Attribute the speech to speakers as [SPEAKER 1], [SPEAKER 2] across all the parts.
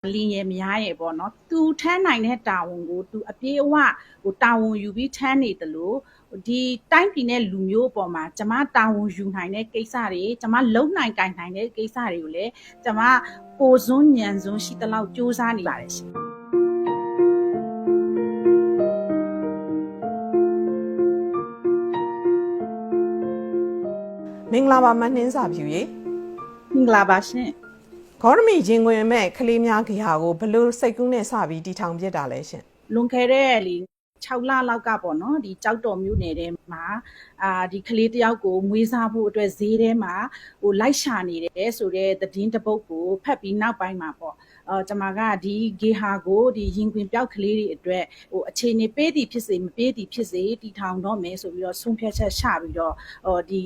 [SPEAKER 1] လင်းရဲ့မရရဲ့ပေါ့နော်သူထမ်းနိုင်တဲ့တာဝန်ကိုသူအပြေးအဝတာဝန်ယူပြီးထမ်းနေတယ်လို့ဒီတိုင်းပြည်နဲ့လူမျိုးအပေါ်မှာကျမတာဝန်ယူနိုင်တဲ့ကိစ္စတွေကျမလုံနိုင်ကင်နိုင်တဲ့ကိစ္စတွေကိုလည်းကျမပိုစွန်းညံစွန်းရှိသလောက်စူးစမ်းနေပါတယ်ရှင်
[SPEAKER 2] မင်္ဂလာပါမနှင်းစာဖြူရေ
[SPEAKER 1] မင်္ဂလာပါရှင်
[SPEAKER 2] ဂေါရမီရင်ခွင်မဲ့ကလေးများဂေဟာကိုဘလို့စိတ်ကူးနဲ့စပြီးတီထောင်ပြစ်တာလဲရှင်
[SPEAKER 1] လွန်ခဲ့တဲ့6လလောက်ကပေါ့နော်ဒီကြောက်တော်မြို့နယ်ထဲမှာဒီကလေးတယောက်ကိုမွေးစားဖို့အတွက်ဈေးထဲမှာလိုက်ရှာနေတယ်ဆိုတဲ့သတင်းတစ်ပုဒ်ကိုဖတ်ပြီးနောက်ပိုင်းမှာပေါ့ကျွန်မကဒီဂေဟာကိုဒီရင်ခွင်ပြောက်ကလေးတွေအတွက်အခြေအနေပေးသည်ဖြစ်စေမပေးသည်ဖြစ်စေတီထောင်တော့မယ်ဆိုပြီးတော့ဆုံးဖြတ်ချက်ချပြီးတော့ဒီ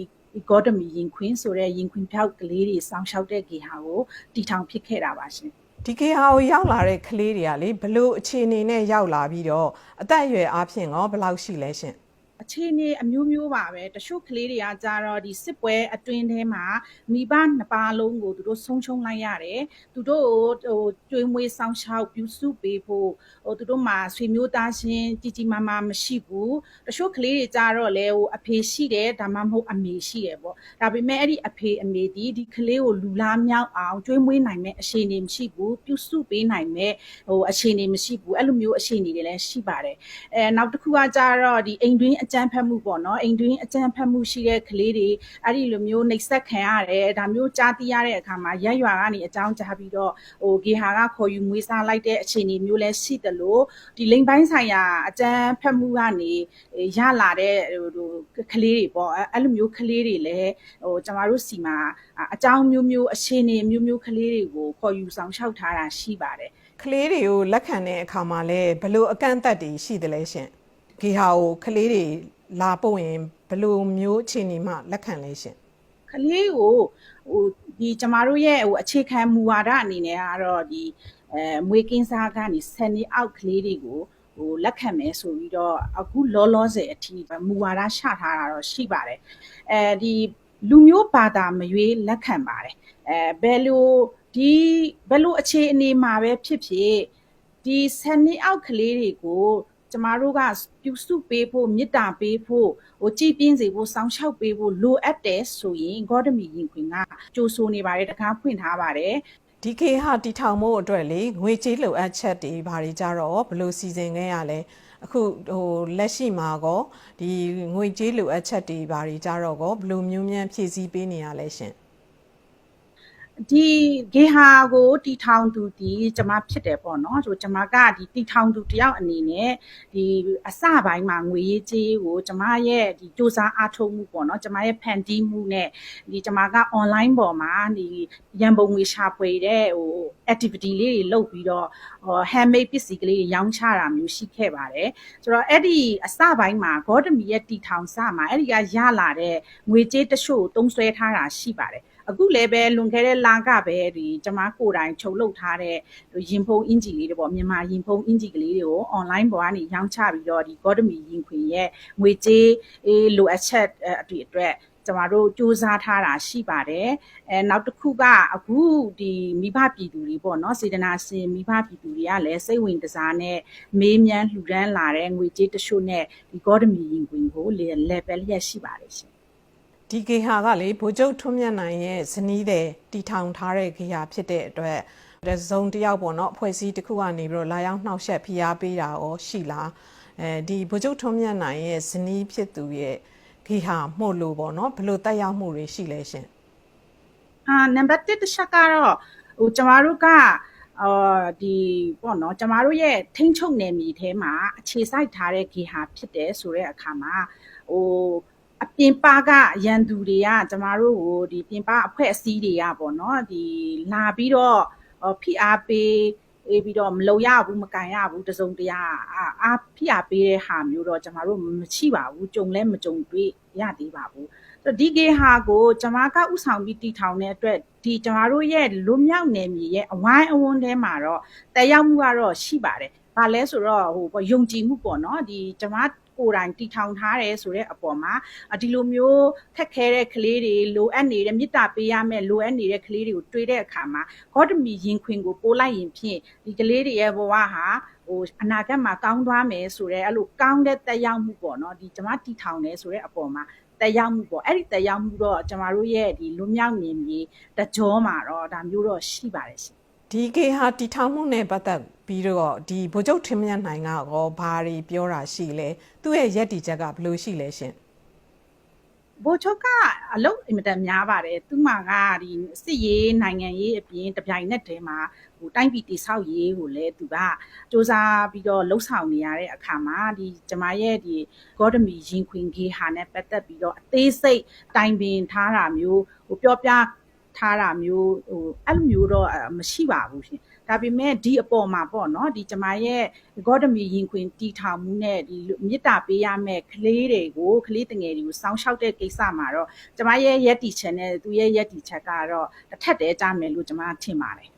[SPEAKER 1] ဂေါတမီရင်ခွင်ဆိုတဲ့ရင်ခွင်ပြောက်ကလေးတွေစောင့်ရှောက်တဲ့ဂေဟာကိုတီထောင်ဖြစ်ခဲ့တာပါရှင်
[SPEAKER 2] ဒီဂေဟာကိုရောက်လာတဲ့ကလေးတွေကလေဘလို့အခြေအနေနဲ့ရောက်လာပြီးတော့အသက်အရွယ်အားဖြင့်ရောဘယ်လောက်ရှိလဲရှင်
[SPEAKER 1] အခြေအနေအမျိုးမျိုးပါပဲတချို့ကလေးတွေကကြတော့ဒီစစ်ပွဲအတွင်းထဲမှာမိဘနှစ်ပါးလုံးကိုသူတို့ဆုံးရှုံးလိုက်ရတယ်သူတို့ကျွေးမွေးဆောင်ရှောက်ပြုစုပေးဖို့သူတို့မှာဆွေမျိုးသားချင်းကြီးမားမားမရှိဘူးတချို့ကလေးတွေကြတော့လေအဖေရှိတယ်ဒါမှမဟုတ်အမေရှိတယ်ပေါ့ဒါပေမဲ့အဲ့ဒီအဖေအမေဒီကလေးကိုလူလားမြောက်အောင်ကျွေးမွေးနိုင်မဲ့အခြေအနေမရှိဘူးပြုစုပေးနိုင်မဲ့အခြေအနေမရှိဘူးအဲ့လိုမျိုးအခြေအနေတွေလည်းရှိပါတယ်နောက်တစ်ခုကကြတော့ဒီအိမ်တွင်းအကြမ်းဖက်မှုပေါ့နော်အိမ်တွင်းအကြမ်းဖက်မှုရှိတဲ့ကလေးတွေအဲ့ဒီလိုမျိုးနှိပ်စက်ခံရတယ်ဒါမျိုးကြားသိရတဲ့အခါမှာရက်ရွာကနေအကြောင်းကြားပြီးတော့ဂေဟာကခေါ်ယူမွေးစားလိုက်တဲ့အခြေအနေမျိုးလည်းရှိတယ်လို့ဒီလိမ်ပိုင်းဆိုင်ရာအကြမ်းဖက်မှုကနေရလာတဲ့ကလေးတွေပေါ့အဲ့လိုမျိုးကလေးတွေလည်းကျမတို့စီမှာအကြောင်းမျိုးမျိုးအခြေအနေမျိုးမျိုးကလေးတွေကိုခေါ်ယူဆောင်ရှောက်ထားတာရှိပါတယ်
[SPEAKER 2] ကလေးတွေကိုလက်ခံတဲ့အခါမှာလည်းဘလို့အကန့်အသတ်တွေရှိတယ်လဲရှင်ဂေဟာကိုကလေးတွေလာပို့ရင်ဘလို့မျိုးအခြေအနေမှလက်ခံလဲရှင်
[SPEAKER 1] ကလေးကိုဒီကျမတို့ရဲ့အခြေခံမူဝါဒအနေနဲ့ကတော့ဒီမွေးကင်းစားကနေ10နှစ်အောက်ကလေးတွေကိုလက်ခံမယ်ဆိုပြီးတော့အခုလောလောဆယ်အထိမူဝါဒချထားတာတော့ရှိပါတယ်ဒီလူမျိုးဘာသာမရွေးလက်ခံပါတယ်ဘယ်လိုအခြေအနေမှာပဲဖြစ်ဖြစ်ဒီ10နှစ်အောက်ကလေးတွေကိုကျမတို့ကပြုစုပေးဖို့မေတ္တာပေးဖို့ကြည်ပြင်းစေဖို့စောင့်ရှောက်ပေးဖို့လိုအပ်တယ်ဆိုရင်ဂေါတမီရင်ခွင်ကကြိုးဆိုနေပါတယ်တကားဖွင့်ထားပါတယ်
[SPEAKER 2] ဒီကေဟာတီထောင်မှုအတွက်လေငွေကြေးလိုအပ်ချက်တွေဘာတွေကြတော့ဘယ်လိုစီစဉ်ခဲ့ရလဲအခုလက်ရှိမှာကောဒီငွေကြေးလိုအပ်ချက်တွေဘာတွေကြတော့ကောဘယ်လိုမျိုးမြန်ဖြည့်ဆည်းပေးနေရလဲရှင်
[SPEAKER 1] ဒီဂေဟာကိုတီထောင်သူဒီကျမဖြစ်တယ်ပေါ့နော်ကျမကဒီတီထောင်သူတယောက်အနေနဲ့ဒီအစပိုင်းမှာငွေရေးကြေးကိုကျမရဲ့ဒီစူးစမ်းအားထုတ်မှုပေါ့နော်ကျမရဲ့ဖန်တီးမှုနဲ့ဒီကျမက online ပေါ်မှာဒီရန်ပုံငွေရှာဖွေတဲ့activity လေးတွေလုပ်ပြီးတော့handmade ပစ္စည်းကလေးရောင်းချတာမျိုးရှိခဲ့ပါတယ်ဆိုတော့အဲ့ဒီအစပိုင်းမှာဂေါတမီရဲ့တီထောင်စမှာအဲ့ဒီကရလာတဲ့ငွေကြေးတချို့သုံးစွဲထားတာရှိပါတယ်အခုလည်းပဲလွန်ခဲ့တဲ့လကပဲဒီကျမကိုယ်တိုင်ချုပ်လုပ်ထားတဲ့ရင်ဖုံးအင်ဂျီလေးတွေပေါ့မြန်မာရင်ဖုံးအင်ဂျီကလေးတွေကို online ပေါ်ကနေရောင်းချပြီးတော့ဒီဂေါတမီရင်ခွင်ရဲ့ငွေကြေးလိုအပ်ချက်အတွက်ကျမတို့စူးစမ်းထားတာရှိပါတယ်နောက်တစ်ခုကအခုဒီမိဘပြည်သူတွေပေါ့နော်စေတနာရှင်မိဘပြည်သူတွေကလည်းစိတ်ဝင်စားနဲ့မေးမြန်းလှူဒန်းလာတဲ့ငွေကြေးတချို့နဲ့ဒီဂေါတမီရင်ခွင်ကိုlevel လျက်ရှိပါတယ်ရှင်
[SPEAKER 2] ဒီဂေဟာကလေဗိုလ်ချုပ်ထွန်းမြတ်နိုင်ရဲ့ဇနီးတဲ့တီထောင်ထားတဲ့ဂေဟာဖြစ်တဲ့အတွက်ဇုံတယောက်ပေါ့နော်အဖွဲ့အစည်းတစ်ခုကနေပြီးတော့လာရောက်နှောက်ယှက်ဖိအားပေးတာရောရှိလားဒီဗိုလ်ချုပ်ထွန်းမြတ်နိုင်ရဲ့ဇနီးဖြစ်သူရဲ့ဂေဟာမှုလို့ပေါ့နော်ဘလို့တက်ရောက်မှုတွေရှိလဲရှင်
[SPEAKER 1] နံပါတ်1တစ်ချက်ကတော့ကျမတို့ကဒီပေါ့နော်ကျမတို့ရဲ့ထိန်းချုပ်နယ်မြေထဲမှာအခြေစိုက်ထားတဲ့ဂေဟာဖြစ်တယ်ဆိုတဲ့အခါမှာအပြင်ပကရန်သူတွေကကျမတို့ကိုဒီပြင်ပအဖွဲ့အစည်းတွေကပေါ့နော်ဒီလာပြီးတော့ဖိအားပေးပြီးတော့မလုံရဘူးမကန်ရဘူးတစုံတရာအားဖိအားပေးတဲ့ဟာမျိုးတော့ကျမတို့မရှိပါဘူးကြုံလဲမကြုံတွေ့ရသေးပါဘူးဒီဂေဟာကိုကျမကဥဆောင်ပြီးတီထောင်တဲ့အတွက်ဒီကျမတို့ရဲ့လွတ်မြောက်နယ်မြေရဲ့အဝိုင်းအဝန်းထဲမှာတော့တက်ရောက်မှုကတော့ရှိပါတယ်။ဘာလဲဆိုတော့ယုံကြည်မှုပေါ့နော်ဒီကျမ ကိုယ်တိုင်တီထောင်ထားတယ်ဆိုတဲ့အပေါ်မှာဒီလိုမျိုးခက်ခဲတဲ့ကလေးတွေလိုအပ်နေတဲ့မေတ္တာပေးရမယ်လိုအပ်နေတဲ့ကလေးတွေကိုတွေးတဲ့အခါမှာဂေါတမီရင်ခွင်ကိုပို့လိုက်ရင်ဖြင့်ဒီကလေးတွေရဲ့ဘဝဟာအနာဂတ်မှာကောင်းသွားမယ်ဆိုတဲ့အဲ့လိုကောင်းတဲ့တက်ရောက်မှုပေါ့နော်ဒီကျမတီထောင်တယ်ဆိုတဲ့အပေါ်မှာတက်ရောက်မှုပေါ့အဲ့ဒီတက်ရောက်မှုတော့ကျမတို့ရဲ့ဒီလွမြောက်မြင်မြေတကြောမှာတော့ဒါမျိုးတော့ရှိပါတယ်ရှင်
[SPEAKER 2] ဒီကေဟာတီထောင်မှုနဲ့ပတ်သက်ပြီးတော့ဒီဗိုလ်ချုပ်ထင်းမြတ်နိုင်ကရောဘာတွေပြောတာရှိလဲသူ့ရဲ့ရည်တည်ချက်ကဘယ်လိုရှိလဲရှင်
[SPEAKER 1] ဗိုလ်ချုပ်ကအလုပ်အင်မတန်များပါတယ်သူမှကဒီစစ်ရေးနိုင်ငံရေးအပြင်တပြိုင်နက်တည်းမှာတိုင်းပြည်တည်ဆောက်ရေးကိုလည်းသူကစ조사ပြီးတော့လှုပ်ဆောင်နေရတဲ့အခါမှာဒီကျမရဲ့ဒီဂေါတမီရင်ခွင်ကြီးဟာနဲ့ပတ်သက်ပြီးတော့အသေးစိတ်တိုင်ပင်ထားတာမျိုးပြောပြထားတာမျိုးအဲ့လိုမျိုးတော့မရှိပါဘူးရှင်ဒါပေမဲ့ဒီအပေါ်မှာပေါ့နော်ဒီကျမရဲ့ဂေါတမီရင်ခွင်တီထောင်မှုနဲ့ဒီမေတ္တာပေးရမယ့်ကလေးတွေကိုကလေးတငယ်တွေကိုစောင့်ရှောက်တဲ့ကိစ္စမှာတော့ကျမရဲ့ရက်တီချက်နဲ့သူရဲ့ရက်တီချက်ကတော့တစ်ထပ်တည်းကြမယ်လို့ကျမထင်ပါတယ်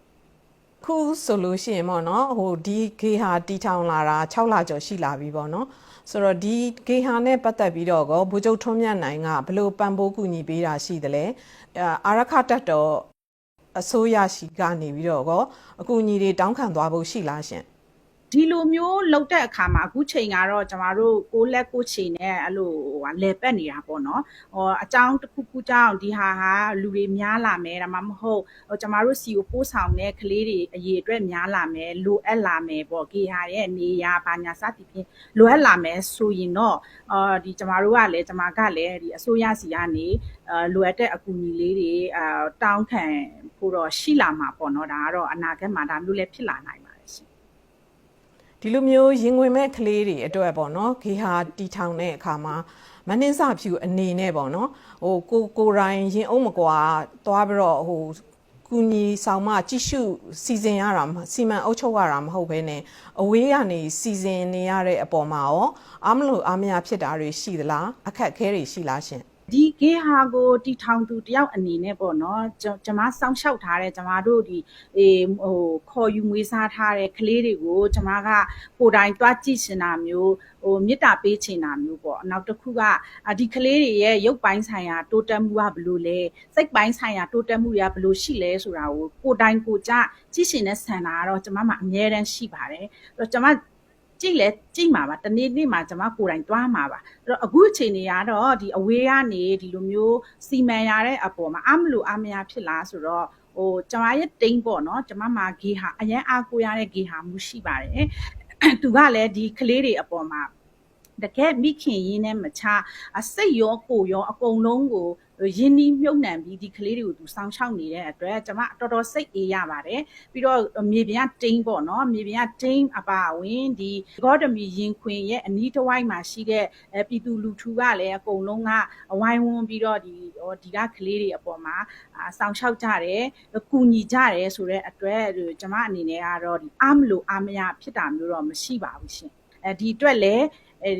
[SPEAKER 2] ခုဆိုလို့ရှိရင်ပေါ့နော်ဒီဂေဟာတီထောင်လာတာ6လကျော်ရှိလာပြီပေါ့နော်ဆိုတော့ဒီဂေဟာနဲ့ပတ်သက်ပြီးတော့ဗိုလ်ချုပ်ထွန်းမြတ်နိုင်ကဘလို့ပံ့ပိုးကူညီပေးတာရှိတယ်လဲအာရခတပ်တော်အစိုးရရှိကနေပြီးတော့အကူအညီတွေတောင်းခံသွားဖို့ရှိလားရှင်
[SPEAKER 1] ဒီလိုမျိုးလောက်တဲ့အခါမှာအခုချိန်ကတော့ကျမတို့ကိုလက်ကိုချီနဲ့အဲ့လိုလဲပတ်နေတာပေါ့နော်အကြောင်းတစ်ခုခုကြောင့်ဒီဟာလူတွေများလာမယ်ဒါမှမဟုတ်ကျမတို့စီကိုပို့ဆောင်တဲ့ကလေးတွေအရေးအတွက်များလာမယ်လိုအပ်လာမယ်ပေါ့ဂေဟာရဲ့နေရာဘာညာစသည်ဖြင့်လိုအပ်လာမယ်ဆိုရင်တော့ဒီကျမတို့ကလည်းကျမကလည်းဒီအစိုးရစီကနေလိုအပ်တဲ့အကူအညီလေးတွေတောင်းခံဖို့တော့ရှိလာမှာပေါ့နော်ဒါကတော့အနာဂတ်မှာဒါမျိုးလည်းဖြစ်လာနိုင်ပါတယ်ရှင်
[SPEAKER 2] ဒီလိုမျိုးရင်ဝင်မဲ့ကလေးတွေအတွက်ပေါ့နော်ဂေဟာတီထောင်တဲ့အခါမှာမနှင်းစဖြူအနေနဲ့ပေါ့နော်ကိုရိုင်းရင်အုံးမကွာသွားပြီးတော့ကူညီဆောင်မကြည့်ရှုစီစဉ်ရတာစီမံအုပ်ချုပ်ရတာမဟုတ်ဘဲနဲ့အဝေးကနေစီစဉ်နေရတဲ့အပေါ်မှာရောအားမလို့အားမရဖြစ်တာတွေရှိသလားအခက်အခဲတွေရှိလားရှင်
[SPEAKER 1] ဒီဂေဟာကိုတီထောင်သူတယောက်အနေနဲ့ပေါ့နော်ကျမစောင့်ရှောက်ထားတဲ့ကျမတို့ဒီခေါ်ယူမွေးစားထားတဲ့ကလေးတွေကိုကျမကကိုယ်တိုင်တွားကြည့်ရှင်တာမျိုးမေတ္တာပေးချင်တာမျိုးပေါ့နောက်တစ်ခုကဒီကလေးတွေရဲ့ရုပ်ပိုင်းဆိုင်ရာတိုးတက်မှုကဘယ်လိုလဲစိတ်ပိုင်းဆိုင်ရာတိုးတက်မှုတွေကဘယ်လိုရှိလဲဆိုတာကိုယ်တိုင်ကိုယ်ကြကြည့်ရှင်တဲ့ဆန္ဒကတော့ကျမမှာအများတန်းရှိပါတယ်အဲ့တော့ကျမကြည့်လဲကြည့်မှာပါတနေ့မှာကျွန်မကိုယ်တိုင်တွားမှာပါအဲ့တော့အခုအချိန်နေရတော့ဒီအဝေးကနေဒီလိုမျိုးစီမံရတဲ့အပေါ်မှာအမလို့အမရဖြစ်လားဆိုတော့ကျွန်မရဲ့တိန်းပေါ့နော်ကျွန်မမှာဂေဟာအရင်အားကိုရတဲ့ဂေဟာမှုရှိပါတယ်သူကလည်းဒီကလေးတွေအပေါ်မှာတကယ်မိခင်ရင်းနဲ့မချစိတ်ရောကိုယ်ရောအကုန်လုံးကိုရင်းနှီးမြုပ်နှံပြီးဒီကလေးတွေကိုသူစောင့်ရှောက်နေတဲ့အတွက်ကျွန်မတော်တော်စိတ်အေးရပါတယ်ပြီးတော့မြေပြင်ကတိန်းပေါ့နော်မြေပြင်ကတိန်းအပါအဝင်ဒီဂေါတမီရင်ခွင်ရဲ့အနီးတစ်ဝိုက်မှာရှိတဲ့ပြည်သူလူထုကလည်းအကုန်လုံးကအဝိုင်းဝန်းပြီးတော့ဒီကကလေးတွေအပေါ်မှာစောင့်ရှောက်ကြတယ်ကူညီကြတယ်ဆိုတဲ့အတွက်ကျွန်မအနေနဲ့ကတော့ဒီအားမလို့အားမရဖြစ်တာမျိုးတော့မရှိပါဘူးရှင်ဒီအတွက်လည်း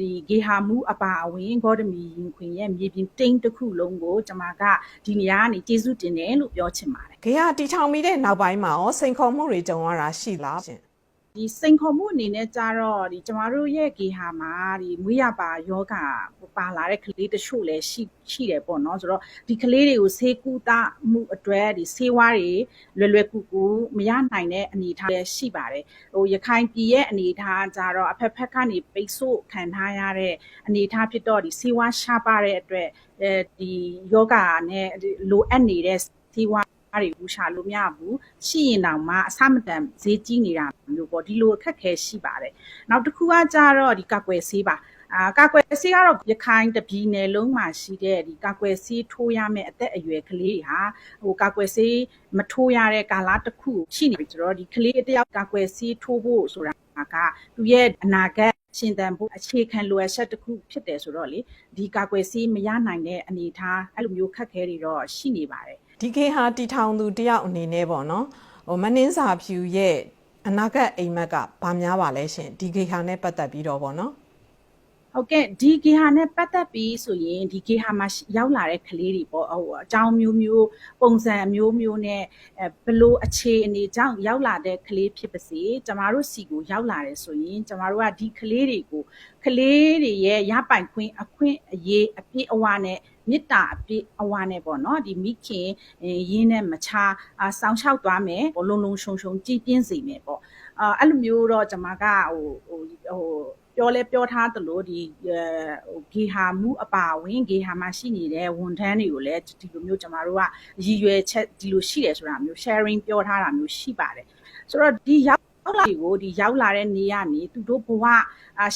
[SPEAKER 1] ဒီဂေဟာမှုအပါအဝင်ဂေါတမီရင်ခွင်ရဲ့မြေပြင်တိန်းတစ်ခုလုံးကိုကျွန်မကဒီနေရာကနေကျေးဇူးတင်တယ်လို့ပြောချင်ပါတယ်
[SPEAKER 2] ဂေဟာတီထောင်ပြီးတဲ့နောက်ပိုင်းမှာရောစိန်ခေါ်မှုတွေကြုံရတာရှိလားရှင်
[SPEAKER 1] ဒီစိန်ခေါ်မှုအနေနဲ့ကြတော့ဒီကျမတို့ရဲ့ဂေဟာမှာဒီမွေးရပါယောဂပါလာတဲ့ကလေးတချို့လည်းရှိတယ်ပေါ့နော်ဆိုတော့ဒီကလေးတွေကိုဆေးကုသမှုအတွက်ဒီဆေးဝါးတွေလွယ်ကူကူမရနိုင်တဲ့အနေအထားလည်းရှိပါတယ်ရခိုင်ပြည်ရဲ့အနေအထားကြတော့အဖက်ဖက်ကနေပိတ်ဆို့ခံထားရတဲ့အနေအထားဖြစ်တော့ဒီဆေးဝါးရှားပါတဲ့အတွက်ဒီယောဂနဲ့လိုအပ်နေတဲ့ဆေးဝါးတွေကိုရှာလို့မရဘူးရှိရင်တောင်မှအဆမတန်ဈေးကြီးနေတာမျိုးပေါ့ဒီလိုအခက်ခဲရှိပါတယ်နောက်တစ်ခုကကြတော့ဒီကာကွယ်ဆေးပါကာကွယ်ဆေးကတော့ရခိုင်တပြည်နယ်လုံးမှာရှိတဲ့ဒီကာကွယ်ဆေးထိုးရမယ့်အသက်အရွယ်ကလေးဟာကာကွယ်ဆေးမထိုးရတဲ့ကာလတစ်ခုရှိနေပြီဆိုတော့ဒီကလေးတယောက်ကာကွယ်ဆေးထိုးဖို့ဆိုတာကသူရဲ့အနာဂတ်ရှင်သန်ဖို့အခြေခံလိုအပ်ချက်တစ်ခုဖြစ်တယ်ဆိုတော့လေဒီကာကွယ်ဆေးမရနိုင်တဲ့အနေအထားအဲ့လိုမျိုးခက်ခဲတွေတော့ရှိနေပါတယ်
[SPEAKER 2] ဒီဂေဟာတီထောင်သူတယောက်အနေနဲ့ပေါ့နော်မနှင်းစာဖြူရဲ့အနာဂတ်အိမ်မက်ကဘာများပါလဲရှင်ဒီဂေဟာနဲ့ပတ်သက်ပြီးတော့ပေါ့နော်
[SPEAKER 1] ဟုတ်ကဲ့ဒီဂေဟာနဲ့ပတ်သက်ပြီးဆိုရင်ဒီဂေဟာမှာရောက်လာတဲ့ကလေးတွေပေါ့ဟိုအကြောင်းမျိုးမျိုးပုံစံမျိုးမျိုးနဲ့ဘလို့အခြေအနေကြောင့်ရောက်လာတဲ့ကလေးဖြစ်ပါစေကျမတို့စီကိုရောက်လာတယ်ဆိုရင်ကျမတို့ကဒီကလေးတွေကိုကလေးတွေရဲ့ရပိုင်ခွင့်အခွင့်အရေးအပြည့်အဝနဲ့မေတ္တာအပြည့်အဝနဲ့ပေါ့နော်ဒီမိခင်ရင်းနဲ့မချစောင်းလျှောက်သွားမယ်လုံလုံရှုံရှုံကြည်ပြင်းစေမယ်ပေါ့အဲ့လိုမျိုးတော့ကျမကပြောထားသလိုဒီဂေဟာမှုအပါဝင်ဂေဟာမှာရှိနေတဲ့ဝန်ထမ်းတွေကိုလည်းဒီလိုမျိုးကျမတို့ကရည်ရွယ်ချက်ဒီလိုရှိတယ်ဆိုတာမျိုး sharing ပြောထားတာမျိုးရှိပါတယ်ဆိုတော့ဒီရောက်လာကိုဒီရောက်လာတဲ့နေကနေသူတို့ဘဝ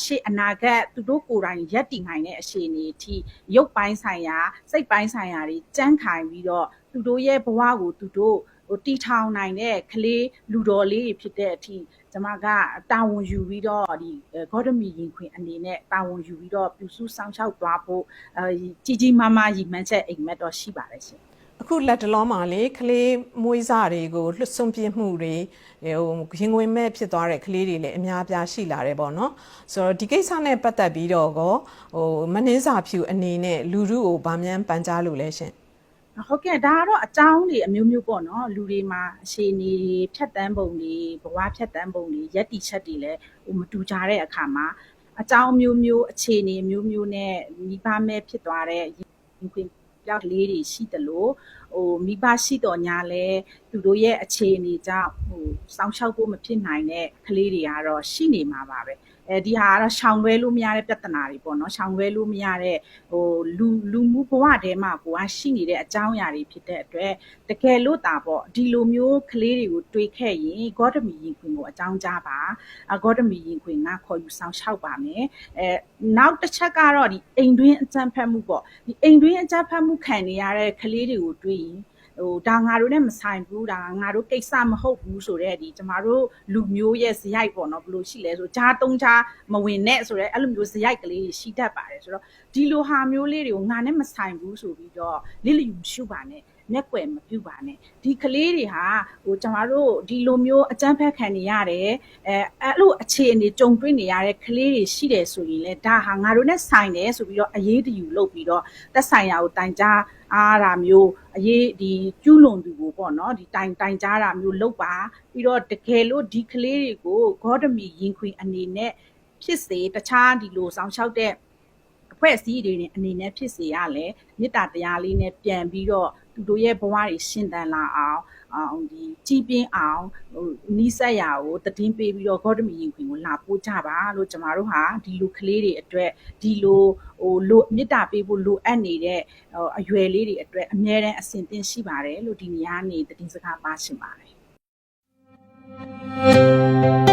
[SPEAKER 1] ရှေ့အနာဂတ်သူတို့ကိုယ်တိုင်ရက်တည်နိုင်တဲ့အခြေအနေအထိရုပ်ပိုင်းဆိုင်ရာစိတ်ပိုင်းဆိုင်ရာတွေကြမ်းခိုင်ပြီးတော့သူတို့ရဲ့ဘဝကိုသူတို့တီထောင်နိုင်တဲ့ကလေးလူတော်လေးတွေဖြစ်တဲ့အထိကျမကတာဝန်ယူပြီးတော့ဒီဂေါတမီရင်ခွင်အနေနဲ့တာဝန်ယူပြီးတော့ပြုစုဆောင်ရှောက်သွားဖို့ကြီးမားမားရည်မှန်းချက်အိမ်မက်တော့ရှိပါတယ်ရှင်
[SPEAKER 2] အခုလက်တလုံးမှာလေကလေးမွေးစားတွေကိုလွတ်ဆွန့်ပြစ်မှုတွေရင်ဝင်မဲ့ဖြစ်သွားတဲ့ကလေးတွေလည်းအများပြားရှိလာတယ်ပေါ့နော်ဆိုတော့ဒီကိစ္စနဲ့ပတ်သက်ပြီးတော့မနှင်းစာဖြူအနေနဲ့လူထုကိုဗာမြန်ပန်ကြားလို့လဲရှင်
[SPEAKER 1] ဟုတ်ကဲ့ဒါကတော့အကြောင်းတွေအမျိုးမျိုးပေါ့နော်လူတွေမှာအခြေအနေဖြတ်တန်းပုံတွေဘဝဖြတ်တန်းပုံတွေရက်တီချက်တွေလည်းမတူကြတဲ့အခါမှာအကြောင်းမျိုးမျိုးအခြေအနေမျိုးမျိုးနဲ့မိဘမဲ့ဖြစ်သွားတဲ့ရင်ခွင်ပြောက်ကလေးတွေရှိတယ်လို့မိဘရှိတော်ညာလဲသူတို့ရဲ့အခြေအနေကြောင့်စောင့်ရှောက်ဖို့မဖြစ်နိုင်တဲ့ကလေးတွေကတော့ရှိနေမှာပါပဲဒီဟာကတော့ရှောင်လွဲလို့မရတဲ့ပြဿနာတွေပေါ့နော်ရှောင်လွဲလို့မရတဲ့လူမှုဘဝထဲမှာကိုကရှိနေတဲ့အကြောင်းအရာတွေဖြစ်တဲ့အတွက်တကယ်လို့တာပေါ့ဒီလိုမျိုးကလေးတွေကိုတွေးခဲ့ရင်ဂေါတမီရင်ခွင်ကိုအကြောင်းကြားပါဂေါတမီရင်ခွင်ကခေါ်ယူဆောင်ရှောက်ပါမယ်နောက်တစ်ချက်ကတော့ဒီအိမ်တွင်းအကြမ်းဖက်မှုပေါ့ဒီအိမ်တွင်းအကြမ်းဖက်မှုခံနေရတဲ့ကလေးတွေကိုတွေးရင်ဒါငါတို့နဲ့မဆိုင်ဘူးဒါငါတို့ကိစ္စမဟုတ်ဘူးဆိုတဲ့ဒီကျမတို့လူမျိုးရဲ့ဇယိုက်ပေါ့နော်ဘယ်လိုရှိလဲဆိုဂျားတုံးဂျားမဝင်နဲ့ဆိုတဲ့အဲ့လိုမျိုးဇယိုက်ကလေးရှိတတ်ပါတယ်ဆိုတော့ဒီလိုဟာမျိုးလေးတွေကိုငါနဲ့မဆိုင်ဘူးဆိုပြီးတော့လစ်လျူရှုပါနဲ့မျက်ကွယ်မပြုပါနဲ့ဒီကလေးတွေဟာကျမတို့ဒီလိုမျိုးအကြမ်းဖက်ခံနေရတယ်အဲ့လိုအခြေအနေကြုံတွေ့နေရတဲ့ကလေးတွေရှိတယ်ဆိုရင်လေဒါဟာငါတို့နဲ့ဆိုင်တယ်ဆိုပြီးတော့အရေးတယူလုပ်ပြီးတော့သက်ဆိုင်ရာကိုတိုင်ကြားအားတာမျိုးအရေးဒီကျူးလွန်သူကိုပေါ့နော်ဒီတိုင်ကြားတာမျိုးလုပ်ပါပြီးတော့တကယ်လို့ဒီကလေးတွေကိုဂေါတမီရင်ခွင်အနေနဲ့ဖြစ်စေတခြားဒီလိုဆောင်ရှောက်တဲ့အဖွဲ့အစည်းတွေအနေနဲ့ဖြစ်စေရလဲမေတ္တာတရားလေးနဲ့ပြန်ပြီးတော့သူတို့ရဲ့ဘဝတွေရှင်သန်လာအောင်ဒီကြီးပြင်းအောင်နီးစပ်ရာကိုတည်င်းပေးပြီးတော့ဂေါတမီရင်ခွင်ကိုလာပို့ကြပါလို့ကျမတို့ဟာဒီလိုကလေးတွေအတွက်ဒီလိုမေတ္တာပေးဖို့လိုအပ်နေတဲ့အရွယ်လေးတွေအတွက်အမြဲတမ်းအဆင်သင့်ရှိပါတယ်လို့ဒီနေရာကနေတည်င်းစကားပါရှင်ပါတယ်